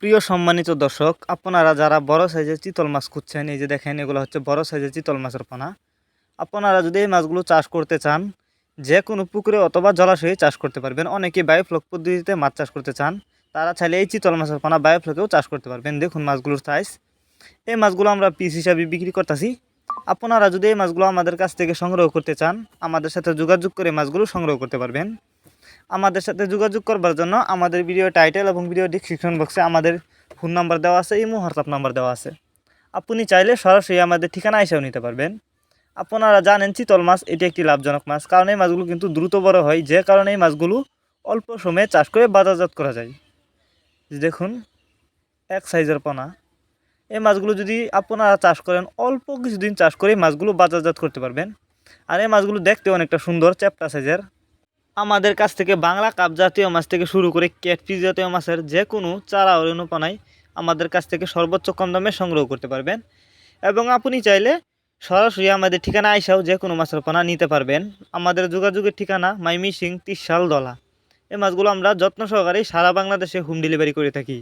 প্রিয় সম্মানিত দর্শক, আপনারা যারা বড় সাইজের চিতল মাছ খুঁজছেন, এই যে দেখেন এগুলো হচ্ছে বড় সাইজের চিতল মাছের পোনা। আপনারা যদি এই মাছগুলো চাষ করতে চান, যে কোনো পুকুরে অথবা জলাশয়ে চাষ করতে পারবেন। অনেকে বায়োফ্লক পদ্ধতিতে মাছ চাষ করতে চান, তারা চাইলে এই চিতল মাছের পোনা বায়োফ্লকেও চাষ করতে পারবেন। দেখুন মাছগুলোর সাইজ। এই মাছগুলো আমরা পিস হিসাবে বিক্রি করতেছি। আপনারা যদি এই মাছগুলো আমাদের কাছ থেকে সংগ্রহ করতে চান, আমাদের সাথে যোগাযোগ করে মাছগুলো সংগ্রহ করতে পারবেন। আমাদের সাথে যোগাযোগ করবার জন্য আমাদের ভিডিও টাইটেল এবং ভিডিও ডিসক্রিপশন বক্সে আমাদের ফোন নাম্বার দেওয়া আছে, ইমো হোয়াটসঅ্যাপ নাম্বার দেওয়া আছে। আপনি চাইলে সরাসরি আমাদের ঠিকানা এসেও নিতে পারবেন। আপনারা জানেন চিতল মাছ এটি একটি লাভজনক মাছ, কারণ এই মাছগুলো কিন্তু দ্রুত বড় হয়, যে কারণে এই মাছগুলো অল্প সময়ে চাষ করে বাজারজাত করা যায়। দেখুন এক সাইজের পোনা। এই মাছগুলো যদি আপনারা চাষ করেন, অল্প কিছুদিন চাষ করে মাছগুলো বাজারজাত করতে পারবেন। আর এই মাছগুলো দেখতে অনেকটা সুন্দর, চ্যাপ্টা সাইজের। আমাদের কাছ থেকে বাংলা কাপ জাতীয় মাছ থেকে শুরু করে ক্যাটফিশ জাতীয় মাছের যে কোনো চারা অনুপানায় আমাদের কাছ থেকে সর্বোচ্চ কম দামে সংগ্রহ করতে পারবেন। এবং আপনি চাইলে সরাসরি আমাদের ঠিকানা আইসাও যে কোনো মাছের পোনা নিতে পারবেন। আমাদের যোগাযোগের ঠিকানা মাইমিসিং 30 দলা। এই মাছগুলো আমরা যত্ন সহকারে সারা বাংলাদেশে হোম ডেলিভারি করে থাকি।